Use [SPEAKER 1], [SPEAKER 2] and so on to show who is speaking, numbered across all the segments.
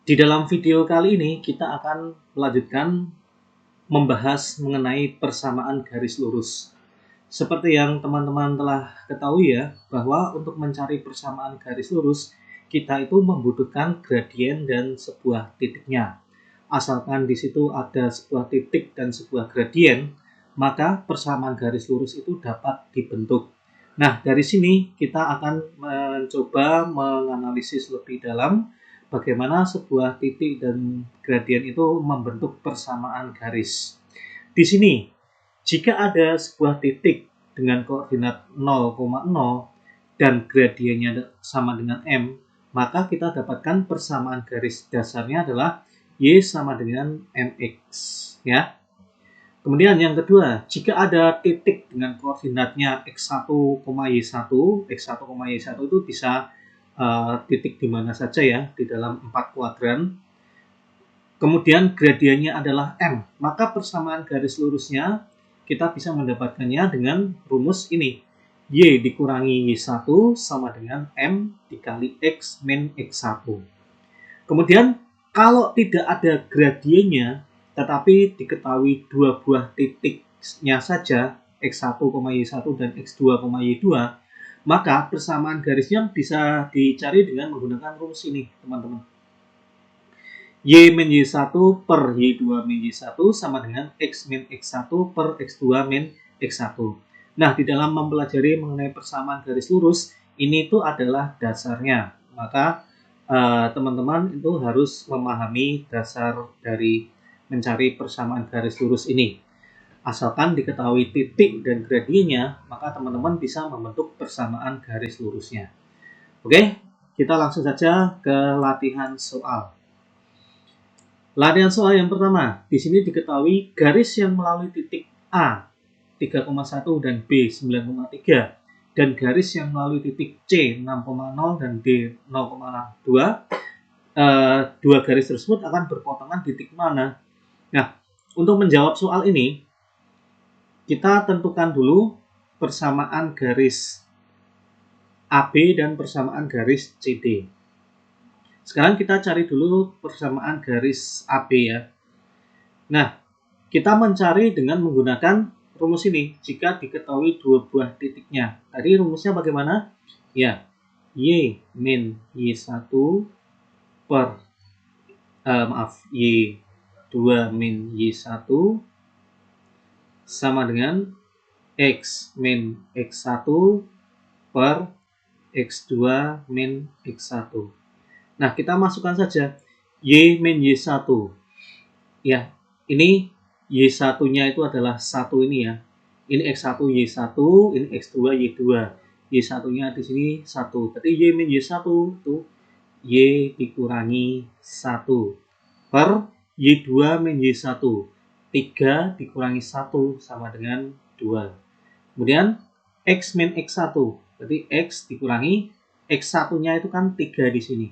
[SPEAKER 1] Di dalam video kali ini kita akan melanjutkan membahas mengenai persamaan garis lurus. Seperti yang teman-teman telah ketahui ya, bahwa untuk mencari persamaan garis lurus, kita itu membutuhkan gradien dan sebuah titiknya. Asalkan di situ ada sebuah titik dan sebuah gradien, maka persamaan garis lurus itu dapat dibentuk. Nah, dari sini kita akan mencoba menganalisis lebih dalam bagaimana sebuah titik dan gradien itu membentuk persamaan garis. Di sini, jika ada sebuah titik dengan koordinat 0,0 dan gradiennya sama dengan M, maka kita dapatkan persamaan garis dasarnya adalah Y sama dengan MX. Ya. Kemudian yang kedua, jika ada titik dengan koordinatnya X1, Y1, X1, Y1 itu bisa titik di mana saja ya, di dalam 4 kuadran. Kemudian gradiennya adalah M, maka persamaan garis lurusnya kita bisa mendapatkannya dengan rumus ini. Y dikurangi Y1 sama dengan M dikali X min X1. Kemudian kalau tidak ada gradiennya, tetapi diketahui dua buah titiknya saja, X1, Y1 dan X2, Y2, maka persamaan garisnya bisa dicari dengan menggunakan rumus ini, teman-teman. Y min Y1 per Y2 min Y1 sama dengan X min X1 per X2 min X1. Nah, di dalam mempelajari mengenai persamaan garis lurus, ini itu adalah dasarnya. Maka teman-teman itu harus memahami dasar dari mencari persamaan garis lurus ini. Asalkan diketahui titik dan gradiennya, maka teman-teman bisa membentuk persamaan garis lurusnya. Oke, kita langsung saja ke latihan soal. Latihan soal yang pertama, di sini diketahui garis yang melalui titik A 3,1 dan B 9,3 dan garis yang melalui titik C 6,0 dan D 0,2, dua garis tersebut akan berpotongan di titik mana? Nah, untuk menjawab soal ini, kita tentukan dulu persamaan garis AB dan persamaan garis CD. Sekarang kita cari dulu persamaan garis AB ya. Nah, kita mencari dengan menggunakan rumus ini jika diketahui dua buah titiknya. Tadi rumusnya bagaimana? Ya, Y min Y1 per Y2 min Y1 sama dengan X min X1 per X2 min X1. Nah, kita masukkan saja Y min Y1. Ya, ini Y1-nya itu adalah 1 ini ya. Ini X1 Y1, ini X2 Y2. Y1-nya di sini 1. Berarti Y min Y1 itu Y dikurangi 1 per Y2 min Y1. 3 dikurangi 1 sama dengan 2. Kemudian X min X1. Berarti X dikurangi X1-nya itu kan 3 di sini.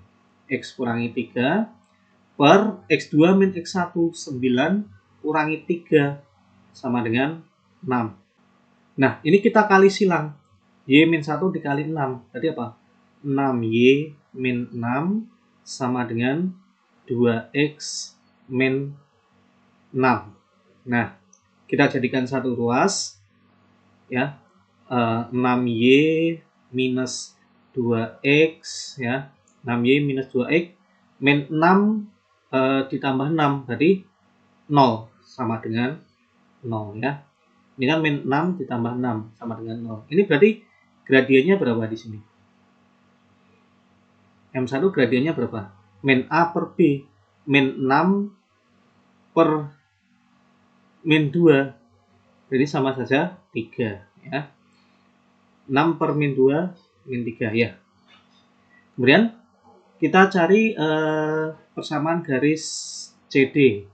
[SPEAKER 1] X kurangi 3 per X2 min X1, 9 kurangi 3 sama dengan 6. Nah, ini kita kali silang. Y min 1 dikali 6. Tadi apa? 6Y min 6 sama dengan 2X min 6. Nah, kita jadikan satu ruas. Ya, 6Y minus 2X. Ya, 6Y minus 2X min 6 ditambah 6 berarti 0 sama dengan 0 ya. Ini kan min 6 ditambah 6 sama dengan 0. Ini berarti gradiennya berapa di sini? M1 gradiennya berapa? Min A per B. Min 6 per min 2. Jadi sama saja 3 ya. 6 per min 2 min 3 ya. Kemudian kita cari persamaan garis CD.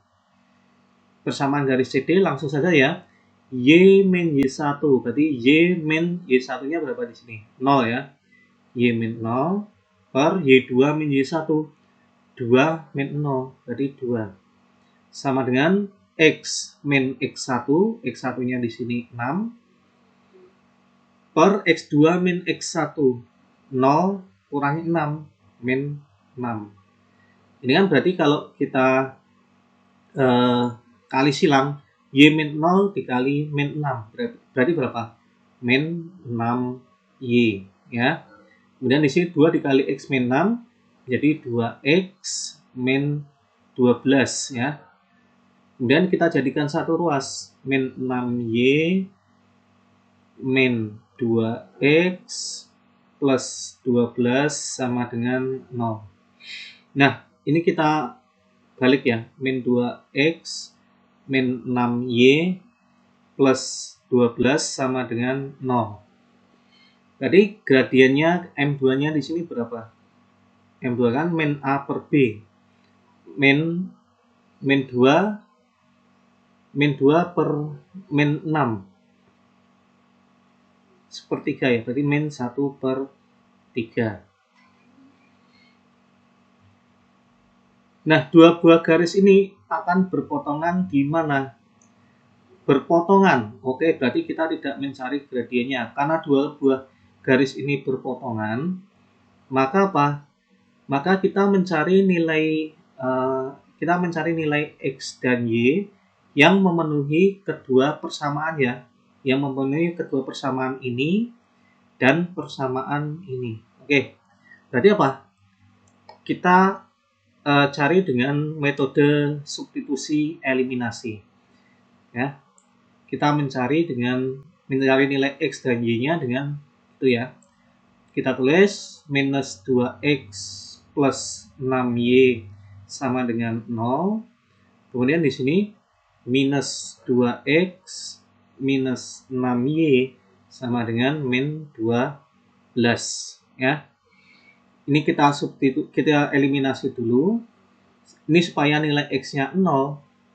[SPEAKER 1] Persamaan garis CD langsung saja ya. Y min Y1 berarti Y min Y1-nya berapa di sini? 0 ya. Y min 0 per Y2 min Y1. 2 min 0 berarti 2. Sama dengan X min X1, X1-nya di sini 6 per X2 min X1. 0 kurangi 6 min 6. Ini kan berarti kalau kita kali silang, Y min 0 dikali min 6. Berarti berapa? Min 6Y. Ya. Kemudian di sini 2 dikali X min 6, jadi 2X min 12. Ya. Kemudian kita jadikan satu ruas. Min 6Y min 2X plus 12 sama dengan 0. Nah, ini kita balik ya. Min 2X min 6Y plus 12 sama dengan 0. Jadi gradiennya M2-nya di sini berapa? M2 kan min A per B. Min 2 per min 6. Sepertiga ya, berarti min 1 per 3. Nah, dua buah garis ini akan berpotongan di mana? Berpotongan. Oke, berarti kita tidak mencari gradiennya. Karena dua buah garis ini berpotongan, maka apa? Maka kita mencari nilai X dan Y yang memenuhi kedua persamaan ya. Yang memenuhi kedua persamaan ini dan persamaan ini. Oke, berarti apa? Kita cari dengan metode substitusi eliminasi. Ya, kita mencari nilai X dan Y-nya dengan itu ya. Kita tulis minus 2X plus 6Y sama dengan 0. Kemudian di sini minus 2X minus 6Y sama dengan min 12 ya. Ini kita eliminasi dulu. Ini supaya nilai X-nya 0,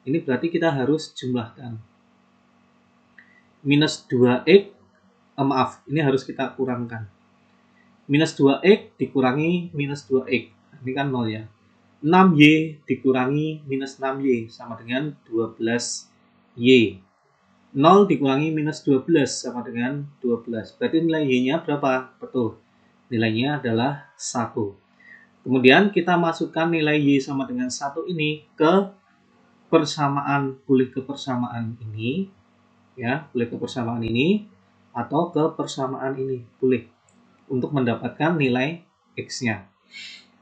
[SPEAKER 1] ini berarti kita harus jumlahkan. Minus 2X, ini harus kita kurangkan. Minus 2X dikurangi minus 2X, ini kan 0 ya. 6Y dikurangi minus 6Y sama dengan 12Y. 0 dikurangi minus 12 sama dengan 12. Berarti nilai Y-nya berapa? Betul. Nilainya adalah 1. Kemudian kita masukkan nilai Y sama dengan 1 ini ke persamaan, boleh ke persamaan ini ya, boleh ke persamaan ini atau ke persamaan ini, boleh, untuk mendapatkan nilai X-nya.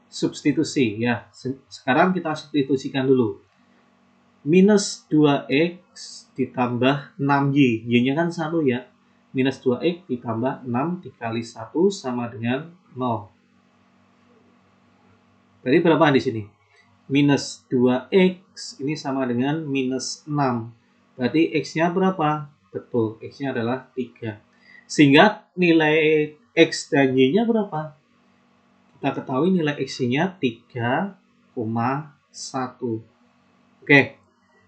[SPEAKER 1] Substitusi ya. Sekarang kita substitusikan dulu. Minus 2X ditambah 6Y. Y-nya kan 1 ya. Minus 2X ditambah 6 dikali 1 sama dengan 0. Berarti berapa di sini? Minus 2X ini sama dengan minus 6. Berarti X-nya berapa? Betul, X-nya adalah 3. Sehingga nilai X dan Y-nya berapa? Kita ketahui nilai X-nya 3,1. Oke,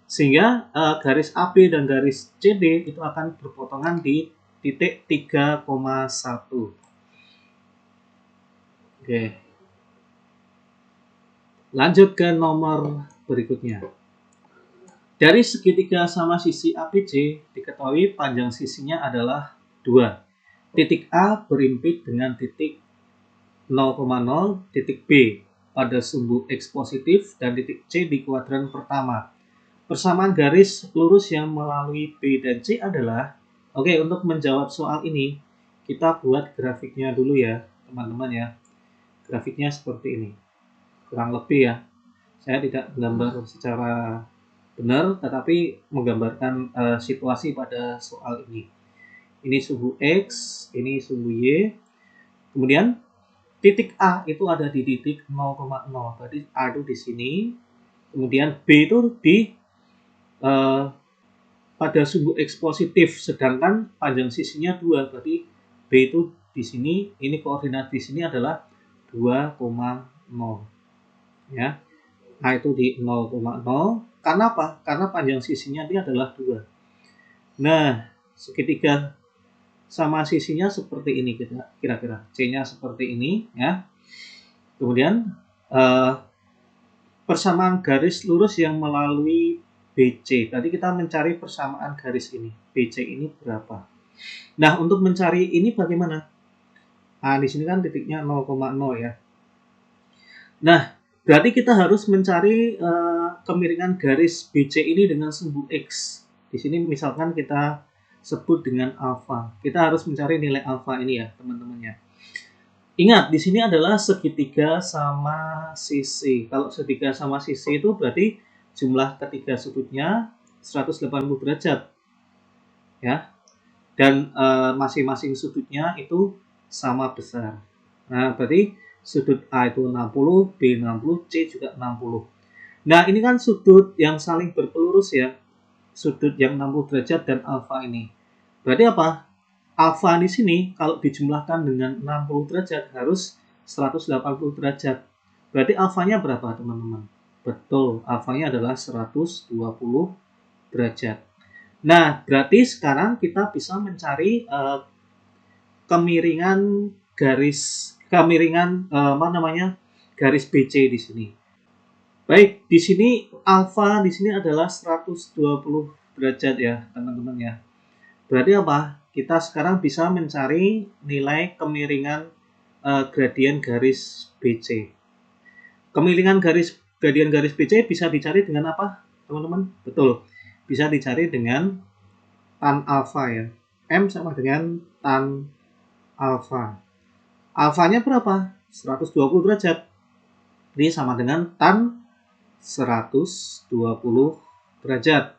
[SPEAKER 1] sehingga garis AB dan garis CD itu akan berpotongan di titik 3,1. Oke. Lanjut ke nomor berikutnya. Dari segitiga sama sisi ABC, diketahui panjang sisinya adalah 2. Titik A berimpit dengan titik 0,0, titik B pada sumbu X positif, dan titik C di kuadran pertama. Persamaan garis lurus yang melalui B dan C adalah, oke, untuk menjawab soal ini, kita buat grafiknya dulu ya, teman-teman ya. Grafiknya seperti ini. Kurang lebih ya. Saya tidak menggambar secara benar, tetapi menggambarkan situasi pada soal ini. Ini sumbu X, ini sumbu Y. Kemudian titik A itu ada di titik 0,0. Berarti A itu di sini. Kemudian B itu di pada sumbu X positif, sedangkan panjang sisinya 2. Berarti B itu di sini, ini koordinat di sini adalah 2,0. Ya. A itu di 0,0. Karena apa? Karena panjang sisinya ini adalah 2. Nah, segitiga sama sisinya seperti ini kira-kira. C-nya seperti ini ya. Kemudian persamaan garis lurus yang melalui BC. Tadi kita mencari persamaan garis ini. BC ini berapa? Nah, untuk mencari ini bagaimana? Nah, di sini kan titiknya 0,0 ya. Nah, Berarti kita harus mencari kemiringan garis BC ini dengan sumbu X. Di sini misalkan kita sebut dengan alfa. Kita harus mencari nilai alfa ini ya, teman-teman ya. Ingat, di sini adalah segitiga sama sisi. Kalau segitiga sama sisi itu berarti jumlah ketiga sudutnya 180 derajat. Ya. Dan masing-masing sudutnya itu sama besar. Nah, berarti sudut A itu 60, B 60, C juga 60. Nah, ini kan sudut yang saling berpelurus ya. Sudut yang 60 derajat dan alfa ini. Berarti apa? Alfa di sini kalau dijumlahkan dengan 60 derajat harus 180 derajat. Berarti alfanya berapa, teman-teman? Betul, alfanya adalah 120 derajat. Nah, berarti sekarang kita bisa mencari kemiringan garis BC di sini. Baik, di sini alfa di sini adalah 120 derajat ya, teman-teman ya. Berarti apa? Kita sekarang bisa mencari nilai kemiringan gradien garis BC. Kemiringan gradien garis BC bisa dicari dengan apa, teman-teman? Betul. Bisa dicari dengan tan alfa ya. M sama dengan tan alfa. Alfanya berapa? 120 derajat. Ini sama dengan tan 120 derajat.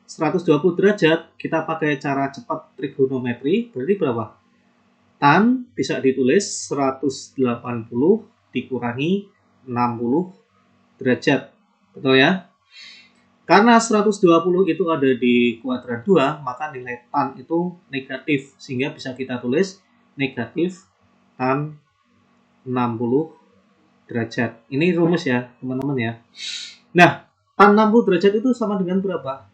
[SPEAKER 1] 120 derajat kita pakai cara cepat trigonometri, berarti berapa? Tan bisa ditulis 180 dikurangi 60 derajat. Betul ya? Karena 120 itu ada di kuadran 2, maka nilai tan itu negatif. Sehingga bisa kita tulis negatif tan 60 derajat. Ini rumus ya, teman-teman ya. Nah, tan 60 derajat itu sama dengan berapa?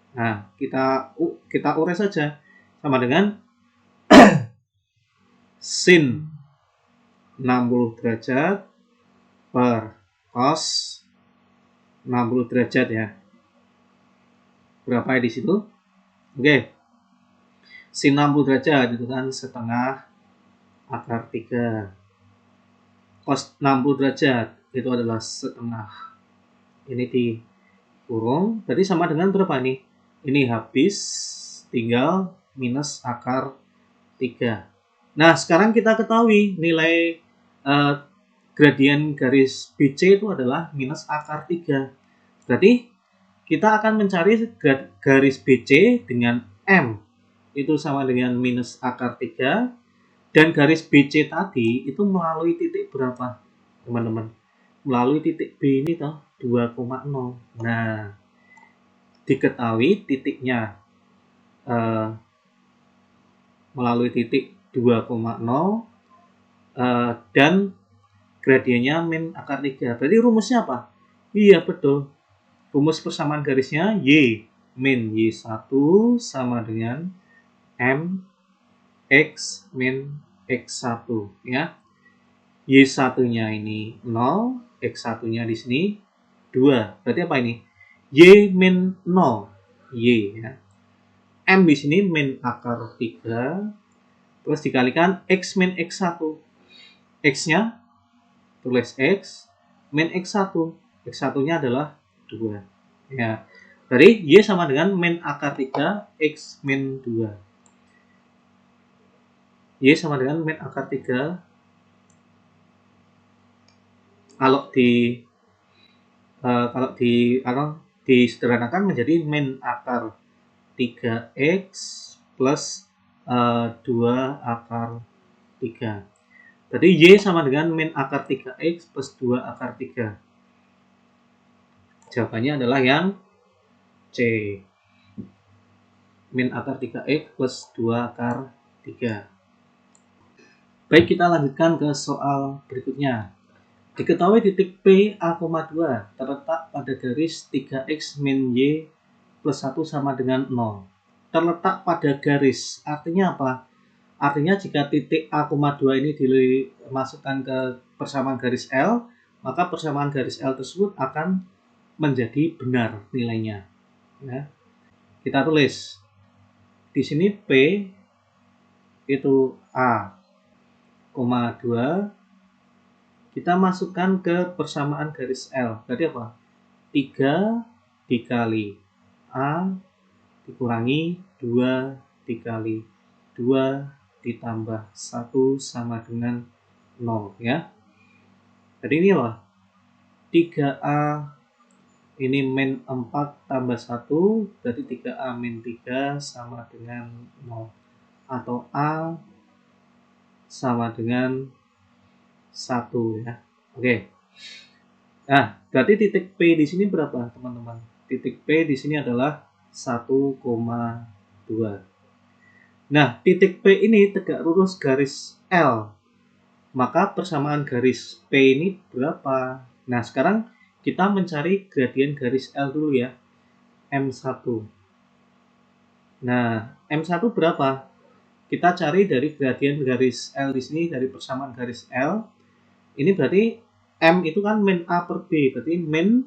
[SPEAKER 1] Nah, kita urai saja. Sama dengan sin 60 derajat per cos 60 derajat ya. Berapa ya di situ? Oke. Sin 60 derajat itu kan setengah akar 3. Cos 60 derajat itu adalah setengah. Ini dikurung. Berarti sama dengan berapa nih? Ini habis, tinggal minus akar 3. Nah, sekarang kita ketahui nilai gradien garis BC itu adalah minus akar 3. Berarti kita akan mencari garis BC dengan M. Itu sama dengan minus akar 3. Dan garis BC tadi itu melalui titik berapa, teman-teman? Melalui titik B ini toh, 2,0. Nah, diketahui titiknya melalui titik 2,0 dan gradiennya min akar 3. Berarti rumusnya apa? Iya, betul. Rumus persamaan garisnya Y min Y1 sama dengan M X min X1 ya. Y1-nya ini 0, X1-nya di sini 2. Berarti apa ini? Y min 0. Y ya. M di sini min akar 3 terus dikalikan X min X1. X-nya tulis X min X1. X1-nya adalah 2. Ya. Berarti Y sama dengan min akar 3 X min 2. Y sama dengan min akar 3. Kalau disederhanakan menjadi min akar 3X plus 2 akar 3. Berarti Y sama dengan min akar 3X plus 2 akar 3. Jawabannya adalah yang C. Min akar 3X plus 2 akar 3. Baik, kita lanjutkan ke soal berikutnya. Diketahui titik P A,2 terletak pada garis 3X min Y plus 1 sama dengan 0. Terletak pada garis, artinya apa? Artinya jika titik A,2 ini dimasukkan ke persamaan garis L, maka persamaan garis L tersebut akan menjadi benar nilainya. Ya. Kita tulis di sini P itu A,2, kita masukkan ke persamaan garis L. Berarti apa? 3 dikali A dikurangi 2 dikali 2 ditambah 1 sama dengan 0 ya. Jadi ini apa? 3A ini min 4 tambah 1 berarti 3A min 3 sama dengan 0 atau A sama dengan 1 ya. Oke. Nah, berarti titik P di sini berapa, teman-teman? Titik P di sini adalah 1,2. Nah, titik P ini tegak lurus garis L. Maka persamaan garis P ini berapa? Nah, sekarang kita mencari gradien garis L dulu ya. M1. Nah, M1 berapa? Kita cari dari gradien garis L di sini, dari persamaan garis L. Ini berarti M itu kan min A per B. Berarti min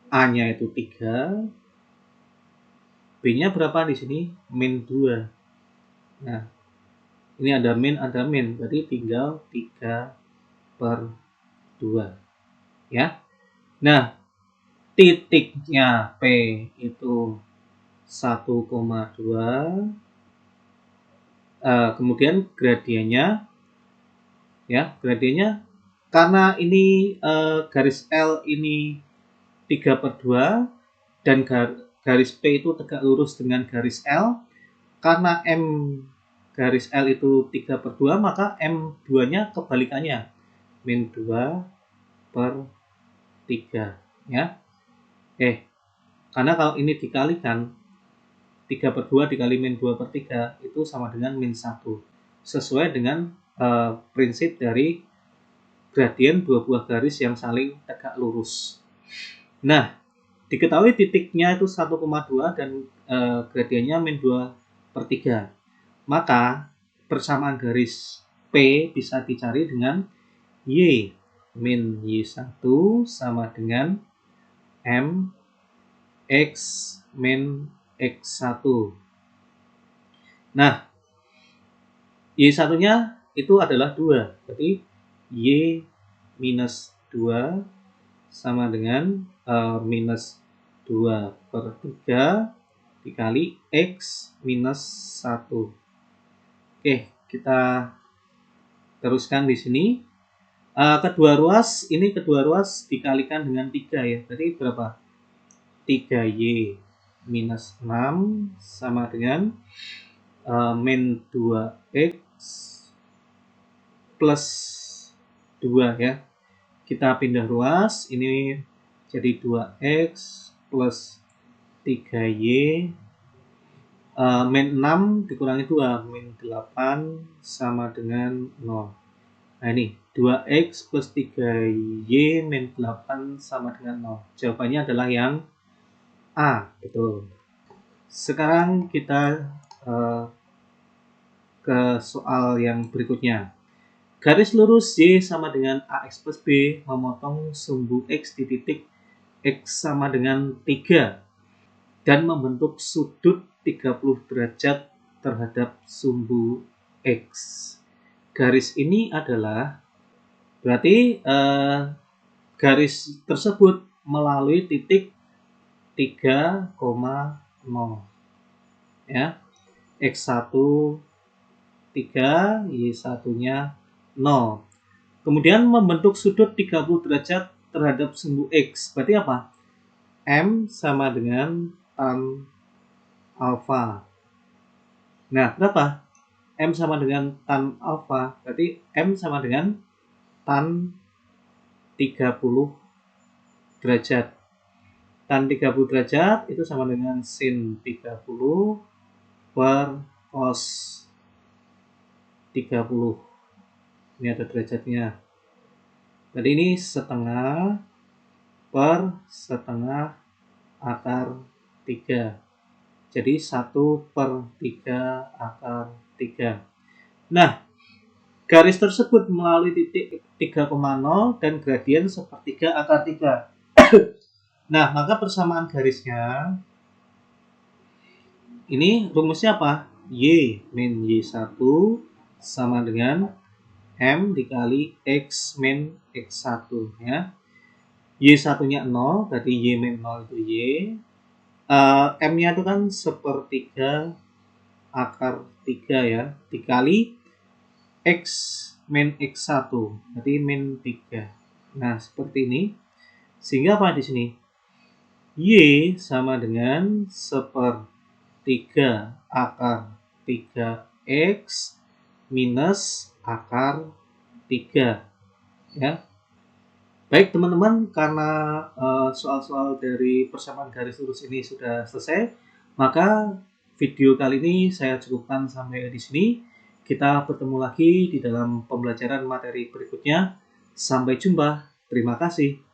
[SPEAKER 1] A-nya itu 3. B-nya berapa di sini? Min 2. Nah, ini ada min, berarti tinggal 3 per 2. Ya. Nah, titiknya P itu 1,2. Kemudian gradiennya, ya, gradiennya karena ini garis L ini 3 per 2 dan garis P itu tegak lurus dengan garis L. Karena M garis L itu 3 per 2, maka M2-nya kebalikannya. Min 2 per 3. Ya. Karena kalau ini dikalikan, 3 per 2 dikali min 2 per 3 itu sama dengan min 1. Sesuai dengan prinsip dari gradien dua buah garis yang saling tegak lurus. Nah, diketahui titiknya itu 1,2 dan gradiennya min 2 per 3. Maka persamaan garis P bisa dicari dengan Y min Y1 sama dengan M X min X1. Nah, Y1-nya itu adalah 2. Berarti Y minus 2 sama dengan minus 2 per 3 dikali X minus 1. Oke, kita teruskan di sini. Kedua ruas dikalikan dengan 3 ya. Berarti berapa? 3Y minus 6 sama dengan min 2X plus 2 ya. Kita pindah ruas, ini jadi 2X plus 3Y min 6 dikurangi 2, min 8 sama dengan 0. Nah ini 2X plus 3Y min 8 sama dengan 0. Jawabannya adalah yang A, betul. Sekarang kita ke soal yang berikutnya. Garis lurus Y sama dengan AX plus B memotong sumbu X di titik X sama dengan 3 dan membentuk sudut 30 derajat terhadap sumbu X. Garis ini adalah berarti garis tersebut melalui titik 3,0 ya. X1 3, Y1-nya 0. Kemudian membentuk sudut 30 derajat terhadap sumbu X. Berarti apa? M sama dengan tan alfa. Nah, berapa? M sama dengan tan alfa. Berarti M sama dengan tan 30 derajat. Tan 30 derajat itu sama dengan sin 30 per cos 30. Ini ada derajatnya. Jadi ini setengah per setengah akar 3. Jadi 1 per 3 akar 3. Nah, garis tersebut melalui titik 3,0 dan gradien sepertiga akar 3. Nah, maka persamaan garisnya ini rumusnya apa? Y min Y1 sama dengan M dikali X min X1 ya. Y1-nya 0, berarti Y min 0 itu Y. M-nya itu kan 1/3 akar 3 ya, dikali X min X1, berarti min 3. Nah, seperti ini. Sehingga apa di sini? Y sama dengan 1/3 akar 3X minus akar 3 ya. Baik teman-teman, karena soal-soal dari persamaan garis lurus ini sudah selesai, maka video kali ini saya cukupkan sampai di sini. Kita bertemu lagi di dalam pembelajaran materi berikutnya. Sampai jumpa. Terima kasih.